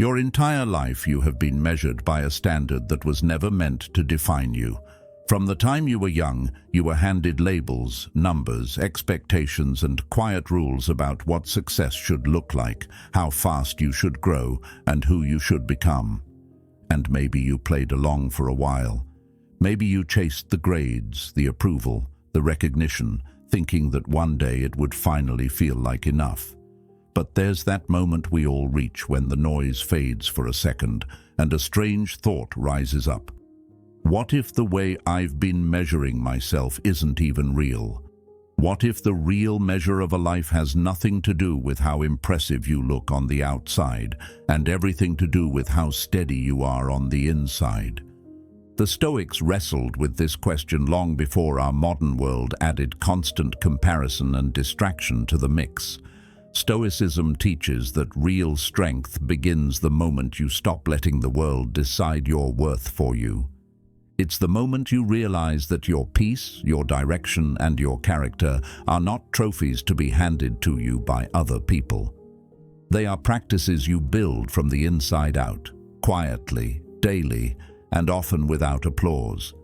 Your entire life you have been measured by a standard that was never meant to define you. From the time you were young, you were handed labels, numbers, expectations, and quiet rules about what success should look like, how fast you should grow, and who you should become. And maybe you played along for a while. Maybe you chased the grades, the approval, the recognition, thinking that one day it would finally feel like enough. But there's that moment we all reach when the noise fades for a second and a strange thought rises up. What if the way I've been measuring myself isn't even real? What if the real measure of a life has nothing to do with how impressive you look on the outside and everything to do with how steady you are on the inside? The Stoics wrestled with this question long before our modern world added constant comparison and distraction to the mix. Stoicism teaches that real strength begins the moment you stop letting the world decide your worth for you. It's the moment you realize that your peace, your direction, and your character are not trophies to be handed to you by other people. They are practices you build from the inside out, quietly, daily, and often without applause.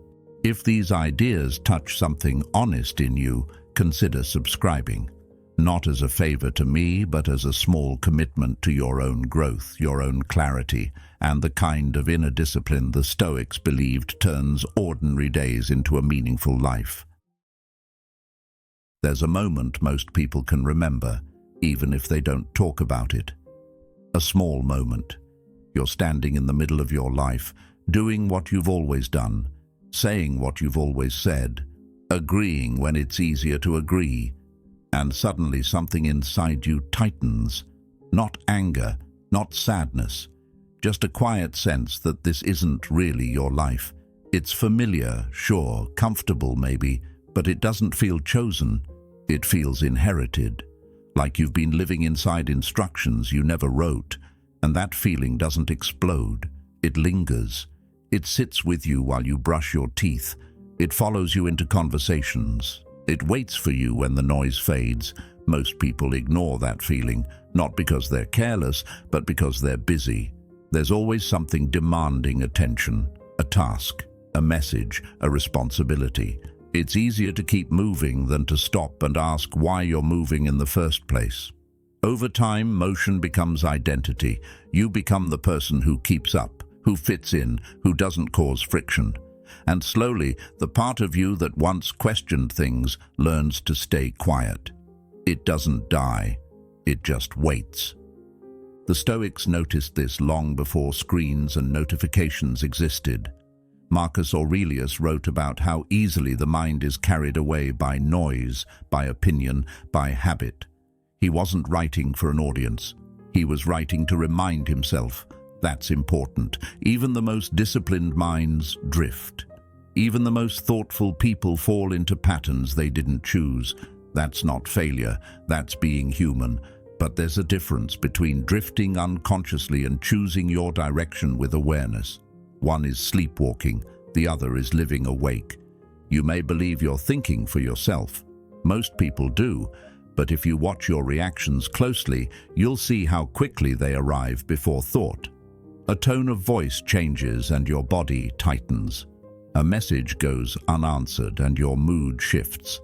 If these ideas touch something honest in you, consider subscribing. Not as a favor to me, but as a small commitment to your own growth, your own clarity, and the kind of inner discipline the Stoics believed turns ordinary days into a meaningful life. There's a moment most people can remember, even if they don't talk about it. A small moment. You're standing in the middle of your life, doing what you've always done, saying what you've always said, agreeing when it's easier to agree, and suddenly something inside you tightens. Not anger, not sadness, just a quiet sense that this isn't really your life. It's familiar, sure, comfortable maybe, but it doesn't feel chosen. It feels inherited, like you've been living inside instructions you never wrote, and that feeling doesn't explode. It lingers. It sits with you while you brush your teeth. It follows you into conversations. It waits for you when the noise fades. Most people ignore that feeling, not because they're careless, but because they're busy. There's always something demanding attention, a task, a message, a responsibility. It's easier to keep moving than to stop and ask why you're moving in the first place. Over time, motion becomes identity. You become the person who keeps up, who fits in, who doesn't cause friction. And slowly, the part of you that once questioned things learns to stay quiet. It doesn't die, it just waits. The Stoics noticed this long before screens and notifications existed. Marcus Aurelius wrote about how easily the mind is carried away by noise, by opinion, by habit. He wasn't writing for an audience. He was writing to remind himself. That's important. Even the most disciplined minds drift. Even the most thoughtful people fall into patterns they didn't choose. That's not failure, that's being human. But there's a difference between drifting unconsciously and choosing your direction with awareness. One is sleepwalking, the other is living awake. You may believe you're thinking for yourself. Most people do, but if you watch your reactions closely, you'll see how quickly they arrive before thought. A tone of voice changes and your body tightens. A message goes unanswered and your mood shifts.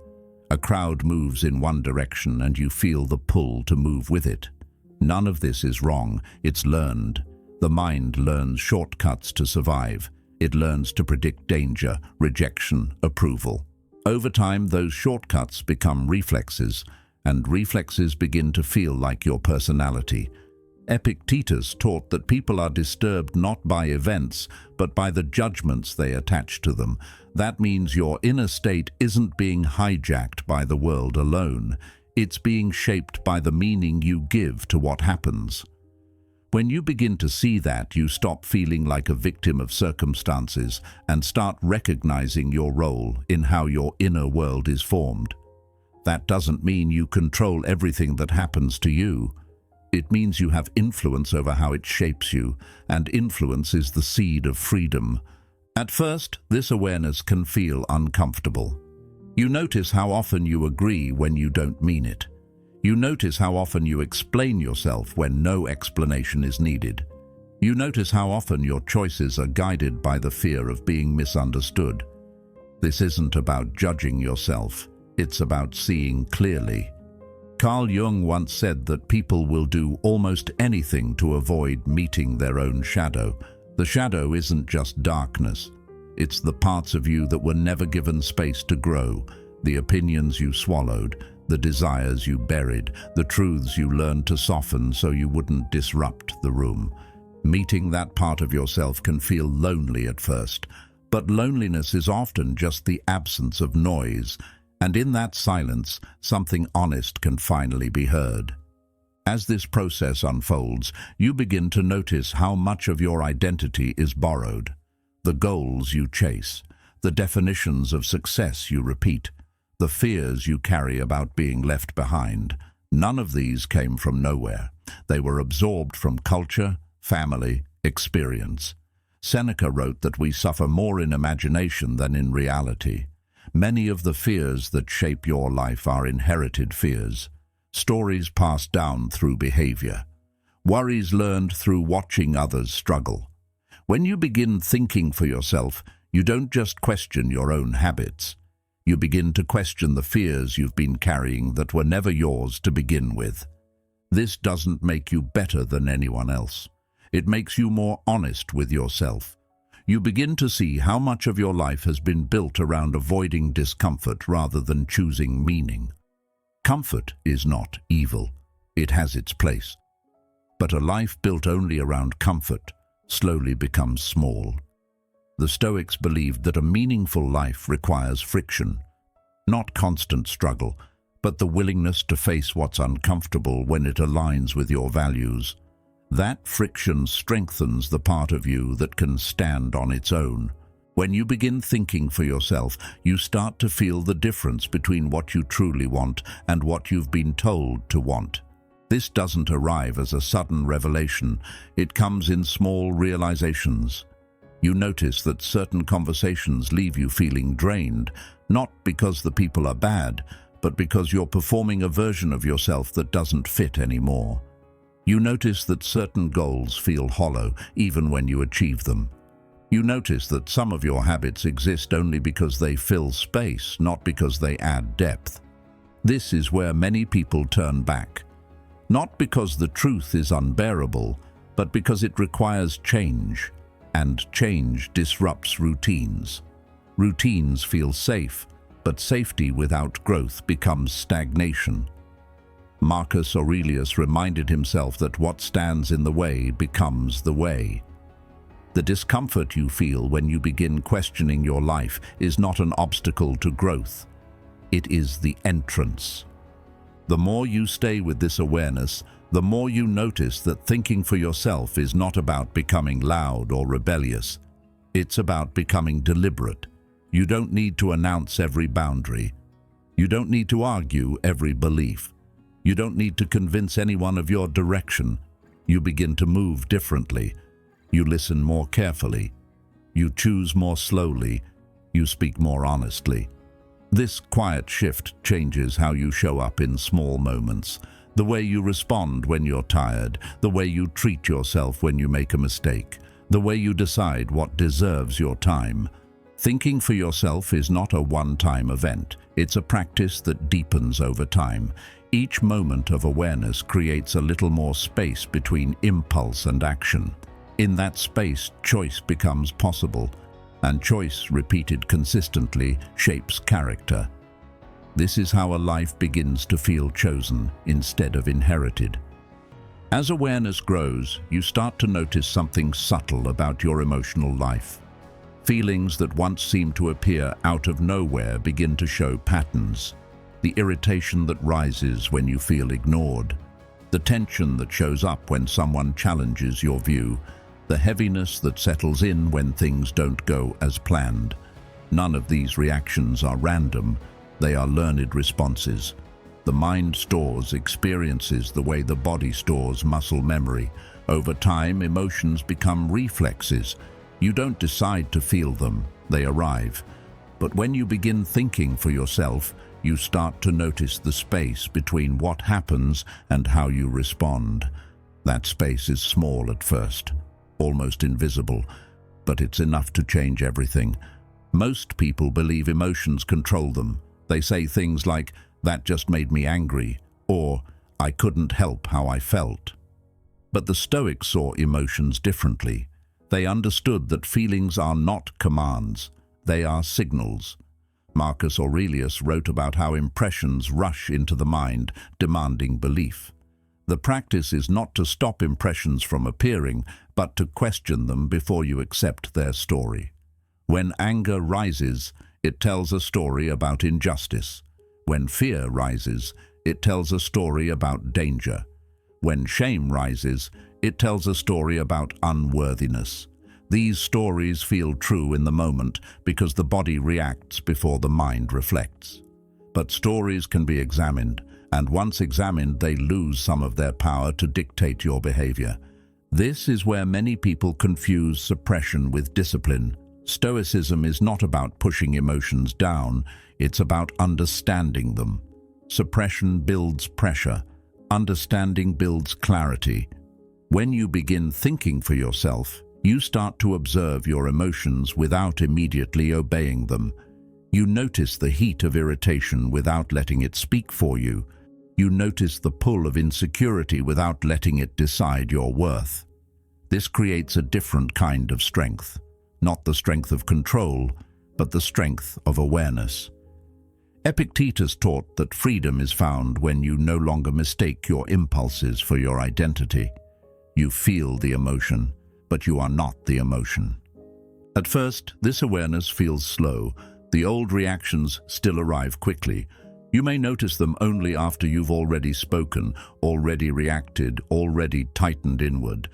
A crowd moves in one direction and you feel the pull to move with it. None of this is wrong, it's learned. The mind learns shortcuts to survive. It learns to predict danger, rejection, approval. Over time, those shortcuts become reflexes, and reflexes begin to feel like your personality. Epictetus taught that people are disturbed not by events, but by the judgments they attach to them. That means your inner state isn't being hijacked by the world alone. It's being shaped by the meaning you give to what happens. When you begin to see that, you stop feeling like a victim of circumstances and start recognizing your role in how your inner world is formed. That doesn't mean you control everything that happens to you. It means you have influence over how it shapes you, and influence is the seed of freedom. At first, this awareness can feel uncomfortable. You notice how often you agree when you don't mean it. You notice how often you explain yourself when no explanation is needed. You notice how often your choices are guided by the fear of being misunderstood. This isn't about judging yourself, it's about seeing clearly. Carl Jung once said that people will do almost anything to avoid meeting their own shadow. The shadow isn't just darkness. It's the parts of you that were never given space to grow, the opinions you swallowed, the desires you buried, the truths you learned to soften so you wouldn't disrupt the room. Meeting that part of yourself can feel lonely at first, but loneliness is often just the absence of noise, and in that silence, something honest can finally be heard. As this process unfolds, you begin to notice how much of your identity is borrowed. The goals you chase, the definitions of success you repeat, the fears you carry about being left behind. None of these came from nowhere. They were absorbed from culture, family, experience. Seneca wrote that we suffer more in imagination than in reality. Many of the fears that shape your life are inherited fears, stories passed down through behavior, worries learned through watching others struggle. When you begin thinking for yourself, you don't just question your own habits. You begin to question the fears you've been carrying that were never yours to begin with. This doesn't make you better than anyone else. It makes you more honest with yourself. You begin to see how much of your life has been built around avoiding discomfort rather than choosing meaning. Comfort is not evil. It has its place. But a life built only around comfort slowly becomes small. The Stoics believed that a meaningful life requires friction, not constant struggle, but the willingness to face what's uncomfortable when it aligns with your values. That friction strengthens the part of you that can stand on its own. When you begin thinking for yourself, you start to feel the difference between what you truly want and what you've been told to want. This doesn't arrive as a sudden revelation. It comes in small realizations. You notice that certain conversations leave you feeling drained, not because the people are bad, but because you're performing a version of yourself that doesn't fit anymore. You notice that certain goals feel hollow even when you achieve them. You notice that some of your habits exist only because they fill space, not because they add depth. This is where many people turn back. Not because the truth is unbearable, but because it requires change, and change disrupts routines. Routines feel safe, but safety without growth becomes stagnation. Marcus Aurelius reminded himself that what stands in the way becomes the way. The discomfort you feel when you begin questioning your life is not an obstacle to growth. It is the entrance. The more you stay with this awareness, the more you notice that thinking for yourself is not about becoming loud or rebellious. It's about becoming deliberate. You don't need to announce every boundary. You don't need to argue every belief. You don't need to convince anyone of your direction. You begin to move differently. You listen more carefully. You choose more slowly. You speak more honestly. This quiet shift changes how you show up in small moments. The way you respond when you're tired, the way you treat yourself when you make a mistake, the way you decide what deserves your time. Thinking for yourself is not a one-time event. It's a practice that deepens over time. Each moment of awareness creates a little more space between impulse and action. In that space, choice becomes possible, and choice repeated consistently shapes character. This is how a life begins to feel chosen instead of inherited. As awareness grows, you start to notice something subtle about your emotional life. Feelings that once seemed to appear out of nowhere begin to show patterns. The irritation that rises when you feel ignored, the tension that shows up when someone challenges your view, the heaviness that settles in when things don't go as planned. None of these reactions are random. They are learned responses. The mind stores experiences the way the body stores muscle memory. Over time, emotions become reflexes. You don't decide to feel them, they arrive. But when you begin thinking for yourself, you start to notice the space between what happens and how you respond. That space is small at first. almost invisible, but it's enough to change everything. Most people believe emotions control them. They say things like, "That just made me angry," or "I couldn't help how I felt." But the Stoics saw emotions differently. They understood that feelings are not commands, they are signals. Marcus Aurelius wrote about how impressions rush into the mind, demanding belief. The practice is not to stop impressions from appearing, but to question them before you accept their story. When anger rises, it tells a story about injustice. When fear rises, it tells a story about danger. When shame rises, it tells a story about unworthiness. These stories feel true in the moment because the body reacts before the mind reflects. But stories can be examined, and once examined, they lose some of their power to dictate your behavior. This is where many people confuse suppression with discipline. Stoicism is not about pushing emotions down, it's about understanding them. Suppression builds pressure. Understanding builds clarity. When you begin thinking for yourself, you start to observe your emotions without immediately obeying them. You notice the heat of irritation without letting it speak for you. You notice the pull of insecurity without letting it decide your worth. This creates a different kind of strength. Not the strength of control, but the strength of awareness. Epictetus taught that freedom is found when you no longer mistake your impulses for your identity. You feel the emotion, but you are not the emotion. At first, this awareness feels slow. The old reactions still arrive quickly. You may notice them only after you've already spoken, already reacted, already tightened inward.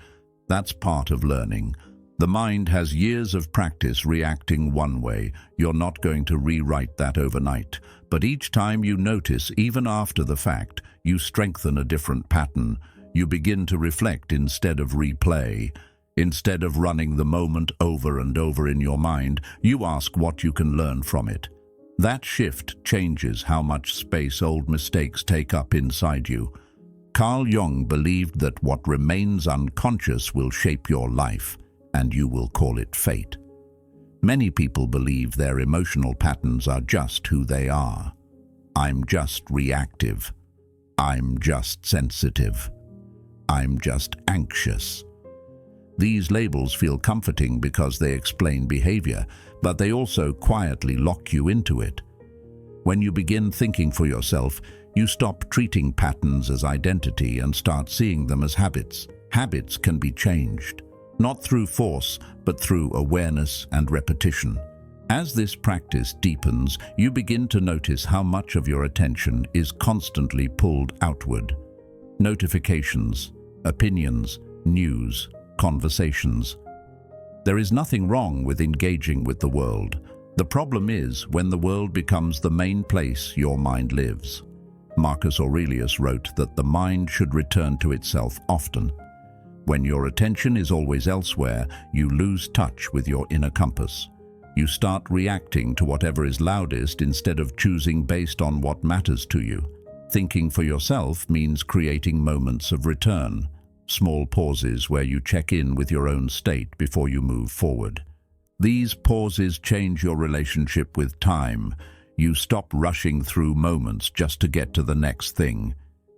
That's part of learning. The mind has years of practice reacting one way. You're not going to rewrite that overnight. But each time you notice, even after the fact, you strengthen a different pattern. You begin to reflect instead of replay. Instead of running the moment over and over in your mind, you ask what you can learn from it. That shift changes how much space old mistakes take up inside you. Carl Jung believed that what remains unconscious will shape your life, and you will call it fate. Many people believe their emotional patterns are just who they are. I'm just reactive. I'm just sensitive. I'm just anxious. These labels feel comforting because they explain behavior, but they also quietly lock you into it. When you begin thinking for yourself, you stop treating patterns as identity and start seeing them as habits. Habits can be changed, not through force, but through awareness and repetition. As this practice deepens, you begin to notice how much of your attention is constantly pulled outward. Notifications, opinions, news, conversations. There is nothing wrong with engaging with the world. The problem is when the world becomes the main place your mind lives. Marcus Aurelius wrote that the mind should return to itself often. When your attention is always elsewhere, you lose touch with your inner compass. You start reacting to whatever is loudest instead of choosing based on what matters to you. Thinking for yourself means creating moments of return, small pauses where you check in with your own state before you move forward. These pauses change your relationship with time. You stop rushing through moments just to get to the next thing.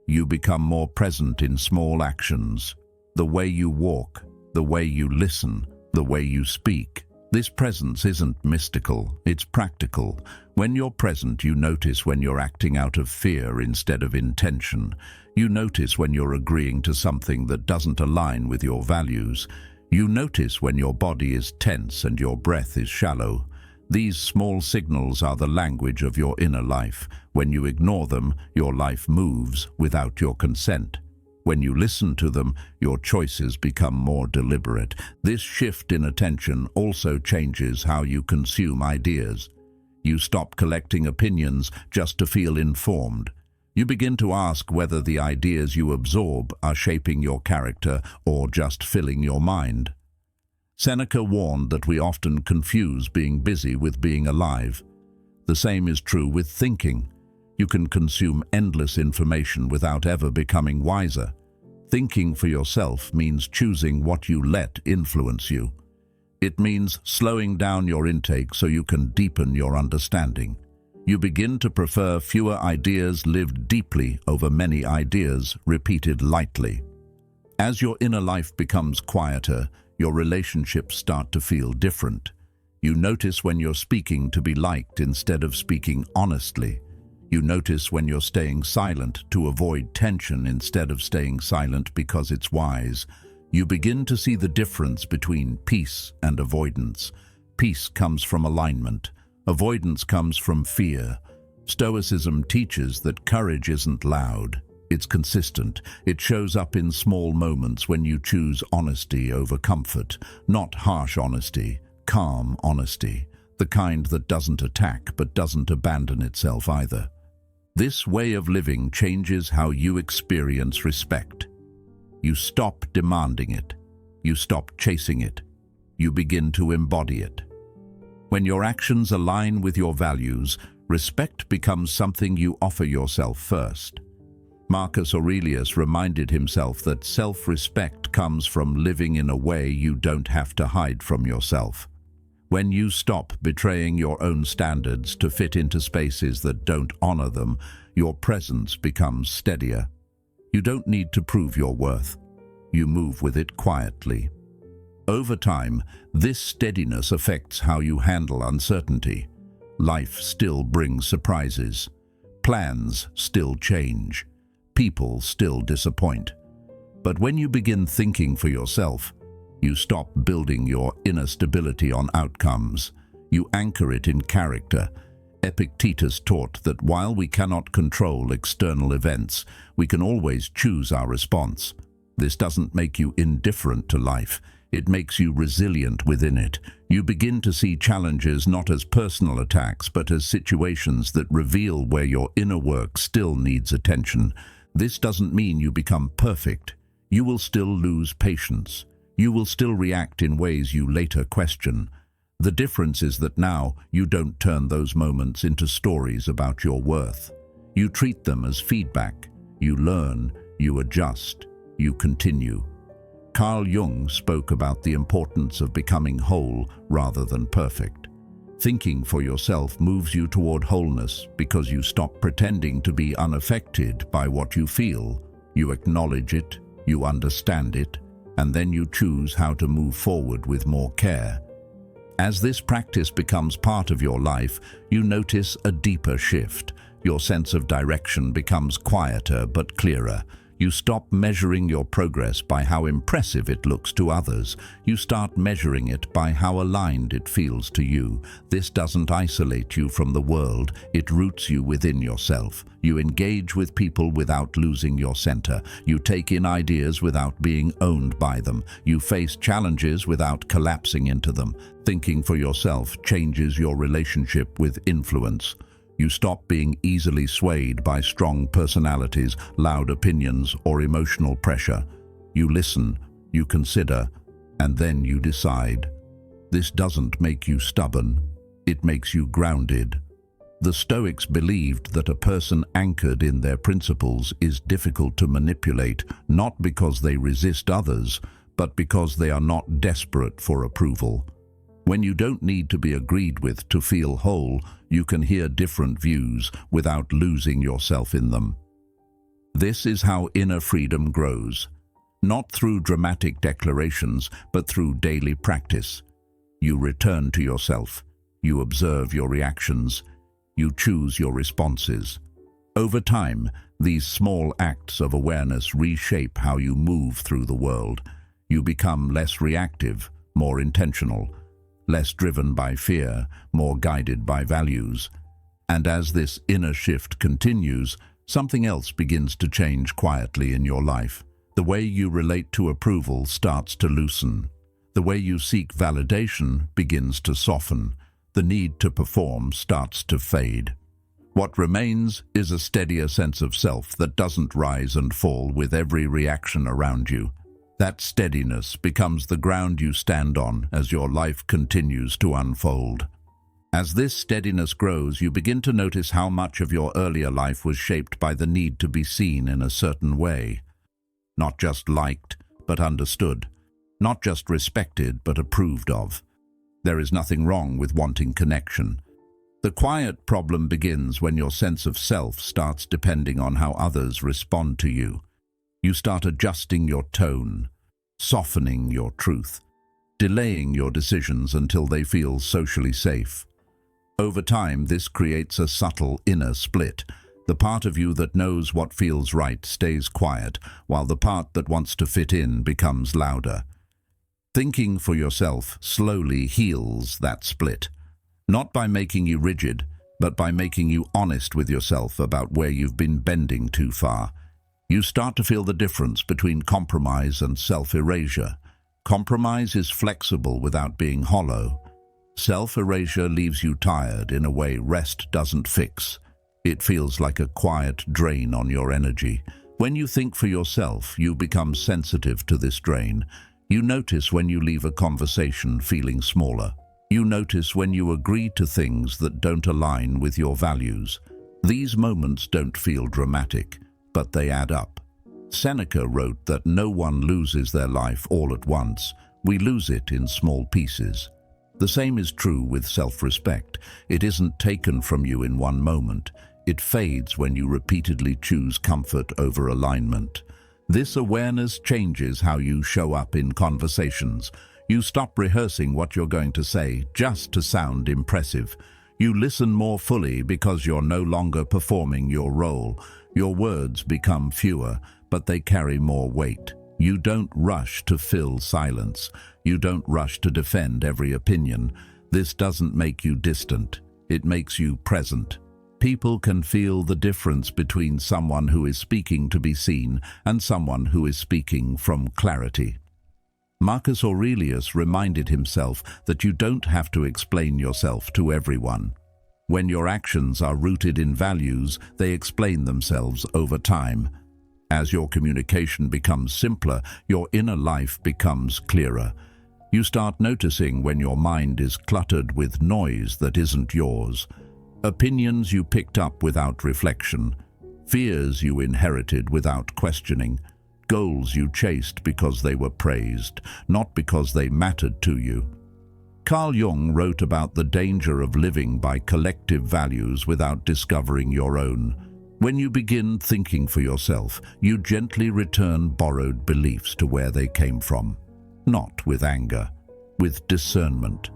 You become more present in small actions. The way you walk, the way you listen, the way you speak. This presence isn't mystical, it's practical. When you're present, you notice when you're acting out of fear instead of intention. You notice when you're agreeing to something that doesn't align with your values. You notice when your body is tense and your breath is shallow. These small signals are the language of your inner life. When you ignore them, your life moves without your consent. When you listen to them, your choices become more deliberate. This shift in attention also changes how you consume ideas. You stop collecting opinions just to feel informed. You begin to ask whether the ideas you absorb are shaping your character or just filling your mind. Seneca warned that we often confuse being busy with being alive. The same is true with thinking. You can consume endless information without ever becoming wiser. Thinking for yourself means choosing what you let influence you. It means slowing down your intake so you can deepen your understanding. You begin to prefer fewer ideas lived deeply over many ideas repeated lightly. As your inner life becomes quieter, your relationships start to feel different. You notice when you're speaking to be liked instead of speaking honestly. You notice when you're staying silent to avoid tension instead of staying silent because it's wise. You begin to see the difference between peace and avoidance. Peace comes from alignment. Avoidance comes from fear. Stoicism teaches that courage isn't loud. It's consistent. It shows up in small moments when you choose honesty over comfort. Not harsh honesty, calm honesty. The kind that doesn't attack but doesn't abandon itself either. This way of living changes how you experience respect. You stop demanding it. You stop chasing it. You begin to embody it. When your actions align with your values, respect becomes something you offer yourself first. Marcus Aurelius reminded himself that self-respect comes from living in a way you don't have to hide from yourself. When you stop betraying your own standards to fit into spaces that don't honor them, your presence becomes steadier. You don't need to prove your worth. You move with it quietly. Over time, this steadiness affects how you handle uncertainty. Life still brings surprises. Plans still change. People still disappoint. But when you begin thinking for yourself, you stop building your inner stability on outcomes. You anchor it in character. Epictetus taught that while we cannot control external events, we can always choose our response. This doesn't make you indifferent to life. It makes you resilient within it. You begin to see challenges not as personal attacks, but as situations that reveal where your inner work still needs attention. This doesn't mean you become perfect. You will still lose patience. You will still react in ways you later question. The difference is that now you don't turn those moments into stories about your worth. You treat them as feedback. You learn, you adjust, you continue. Carl Jung spoke about the importance of becoming whole rather than perfect. Thinking for yourself moves you toward wholeness because you stop pretending to be unaffected by what you feel. You acknowledge it, you understand it, and then you choose how to move forward with more care. As this practice becomes part of your life, you notice a deeper shift. Your sense of direction becomes quieter but clearer. You stop measuring your progress by how impressive it looks to others. You start measuring it by how aligned it feels to you. This doesn't isolate you from the world, it roots you within yourself. You engage with people without losing your center. You take in ideas without being owned by them. You face challenges without collapsing into them. Thinking for yourself changes your relationship with influence. You stop being easily swayed by strong personalities, loud opinions, or emotional pressure. You listen, you consider, and then you decide. This doesn't make you stubborn. It makes you grounded. The Stoics believed that a person anchored in their principles is difficult to manipulate, not because they resist others, but because they are not desperate for approval. When you don't need to be agreed with to feel whole, you can hear different views without losing yourself in them. This is how inner freedom grows, not through dramatic declarations, but through daily practice. You return to yourself. You observe your reactions. You choose your responses. Over time, these small acts of awareness reshape how you move through the world. You become less reactive, more intentional, less driven by fear, more guided by values. And as this inner shift continues, something else begins to change quietly in your life. The way you relate to approval starts to loosen. The way you seek validation begins to soften. The need to perform starts to fade. What remains is a steadier sense of self that doesn't rise and fall with every reaction around you. That steadiness becomes the ground you stand on as your life continues to unfold. As this steadiness grows, you begin to notice how much of your earlier life was shaped by the need to be seen in a certain way. Not just liked, but understood. Not just respected, but approved of. There is nothing wrong with wanting connection. The quiet problem begins when your sense of self starts depending on how others respond to you. You start adjusting your tone, softening your truth, delaying your decisions until they feel socially safe. Over time, this creates a subtle inner split. The part of you that knows what feels right stays quiet, while the part that wants to fit in becomes louder. Thinking for yourself slowly heals that split. Not by making you rigid, but by making you honest with yourself about where you've been bending too far. You start to feel the difference between compromise and self-erasure. Compromise is flexible without being hollow. Self-erasure leaves you tired in a way rest doesn't fix. It feels like a quiet drain on your energy. When you think for yourself, you become sensitive to this drain. You notice when you leave a conversation feeling smaller. You notice when you agree to things that don't align with your values. These moments don't feel dramatic, but they add up. Seneca wrote that no one loses their life all at once. We lose it in small pieces. The same is true with self-respect. It isn't taken from you in one moment. It fades when you repeatedly choose comfort over alignment. This awareness changes how you show up in conversations. You stop rehearsing what you're going to say just to sound impressive. You listen more fully because you're no longer performing your role. Your words become fewer, but they carry more weight. You don't rush to fill silence. You don't rush to defend every opinion. This doesn't make you distant. It makes you present. People can feel the difference between someone who is speaking to be seen and someone who is speaking from clarity. Marcus Aurelius reminded himself that you don't have to explain yourself to everyone. When your actions are rooted in values, they explain themselves over time. As your communication becomes simpler, your inner life becomes clearer. You start noticing when your mind is cluttered with noise that isn't yours. Opinions you picked up without reflection. Fears you inherited without questioning. Goals you chased because they were praised, not because they mattered to you. Carl Jung wrote about the danger of living by collective values without discovering your own. When you begin thinking for yourself, you gently return borrowed beliefs to where they came from. Not with anger, with discernment.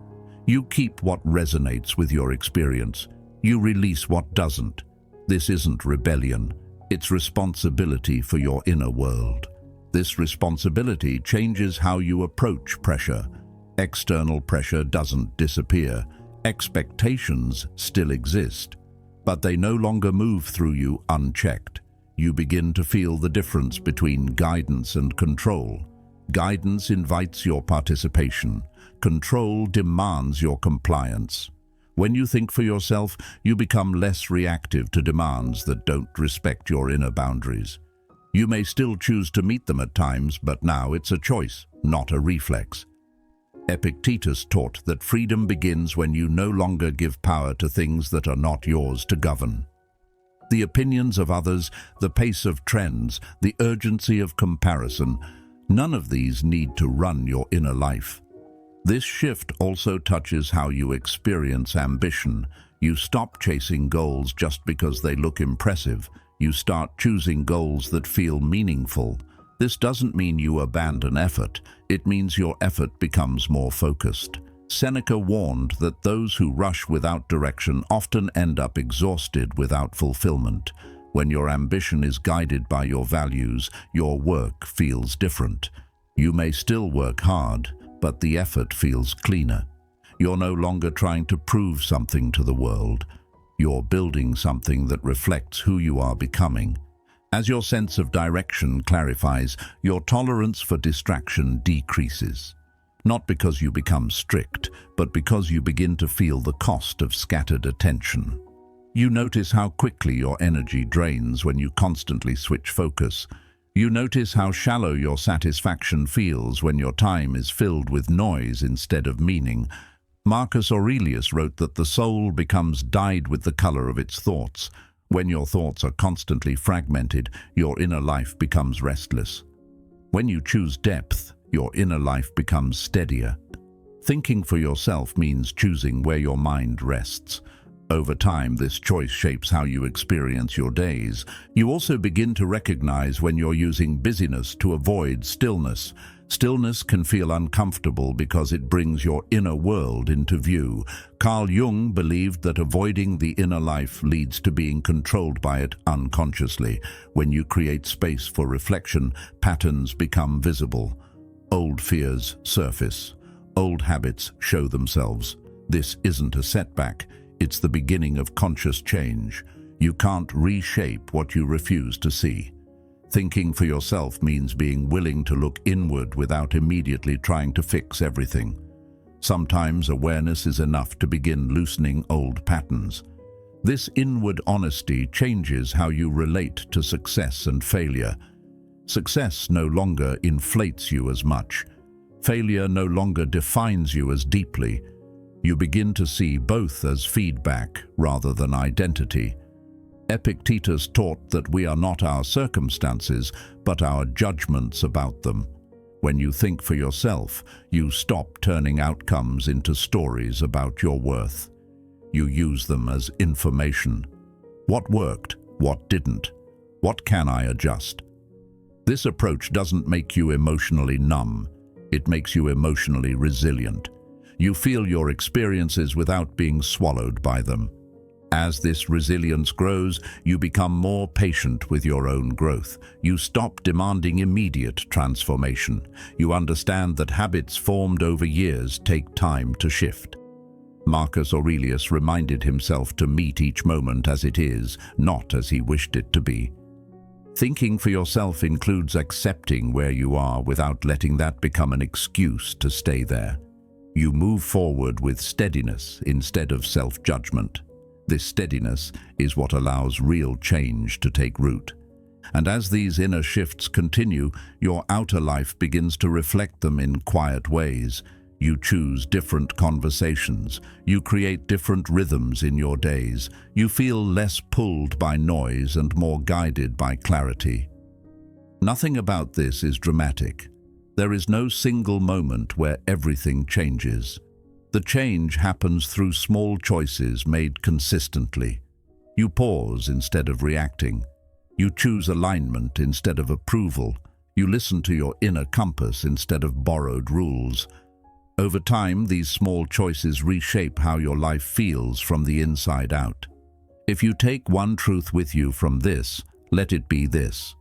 You keep what resonates with your experience. You release what doesn't. This isn't rebellion. It's responsibility for your inner world. This responsibility changes how you approach pressure. External pressure doesn't disappear. Expectations still exist, but they no longer move through you unchecked. You begin to feel the difference between guidance and control. Guidance invites your participation. Control demands your compliance. When you think for yourself, you become less reactive to demands that don't respect your inner boundaries. You may still choose to meet them at times, but now it's a choice, not a reflex. Epictetus taught that freedom begins when you no longer give power to things that are not yours to govern. The opinions of others, the pace of trends, the urgency of comparison, none of these need to run your inner life. This shift also touches how you experience ambition. You stop chasing goals just because they look impressive. You start choosing goals that feel meaningful. This doesn't mean you abandon effort. It means your effort becomes more focused. Seneca warned that those who rush without direction often end up exhausted without fulfillment. When your ambition is guided by your values, your work feels different. You may still work hard, but the effort feels cleaner. You're no longer trying to prove something to the world. You're building something that reflects who you are becoming. As your sense of direction clarifies, your tolerance for distraction decreases. Not because you become strict, but because you begin to feel the cost of scattered attention. You notice how quickly your energy drains when you constantly switch focus. You notice how shallow your satisfaction feels when your time is filled with noise instead of meaning. Marcus Aurelius wrote that the soul becomes dyed with the color of its thoughts. When your thoughts are constantly fragmented, your inner life becomes restless. When you choose depth, your inner life becomes steadier. Thinking for yourself means choosing where your mind rests. Over time, this choice shapes how you experience your days. You also begin to recognize when you're using busyness to avoid stillness. Stillness can feel uncomfortable because it brings your inner world into view. Carl Jung believed that avoiding the inner life leads to being controlled by it unconsciously. When you create space for reflection, patterns become visible. Old fears surface. Old habits show themselves. This isn't a setback. It's the beginning of conscious change. You can't reshape what you refuse to see. Thinking for yourself means being willing to look inward without immediately trying to fix everything. Sometimes awareness is enough to begin loosening old patterns. This inward honesty changes how you relate to success and failure. Success no longer inflates you as much. Failure no longer defines you as deeply. You begin to see both as feedback rather than identity. Epictetus taught that we are not our circumstances, but our judgments about them. When you think for yourself, you stop turning outcomes into stories about your worth. You use them as information. What worked? What didn't? What can I adjust? This approach doesn't make you emotionally numb. It makes you emotionally resilient. You feel your experiences without being swallowed by them. As this resilience grows, you become more patient with your own growth. You stop demanding immediate transformation. You understand that habits formed over years take time to shift. Marcus Aurelius reminded himself to meet each moment as it is, not as he wished it to be. Thinking for yourself includes accepting where you are without letting that become an excuse to stay there. You move forward with steadiness instead of self-judgment. This steadiness is what allows real change to take root. And as these inner shifts continue, your outer life begins to reflect them in quiet ways. You choose different conversations. You create different rhythms in your days. You feel less pulled by noise and more guided by clarity. Nothing about this is dramatic. There is no single moment where everything changes. The change happens through small choices made consistently. You pause instead of reacting. You choose alignment instead of approval. You listen to your inner compass instead of borrowed rules. Over time, these small choices reshape how your life feels from the inside out. If you take one truth with you from this, let it be this.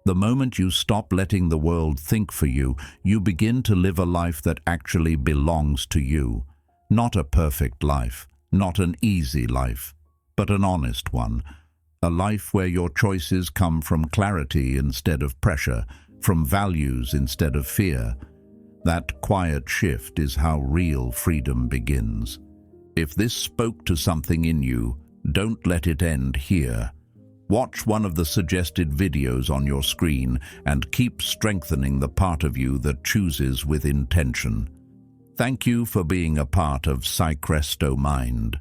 The moment you stop letting the world think for you, you begin to live a life that actually belongs to you. Not a perfect life, not an easy life, but an honest one. A life where your choices come from clarity instead of pressure, from values instead of fear. That quiet shift is how real freedom begins. If this spoke to something in you, don't let it end here. Watch one of the suggested videos on your screen and keep strengthening the part of you that chooses with intention. Thank you for being a part of Mind.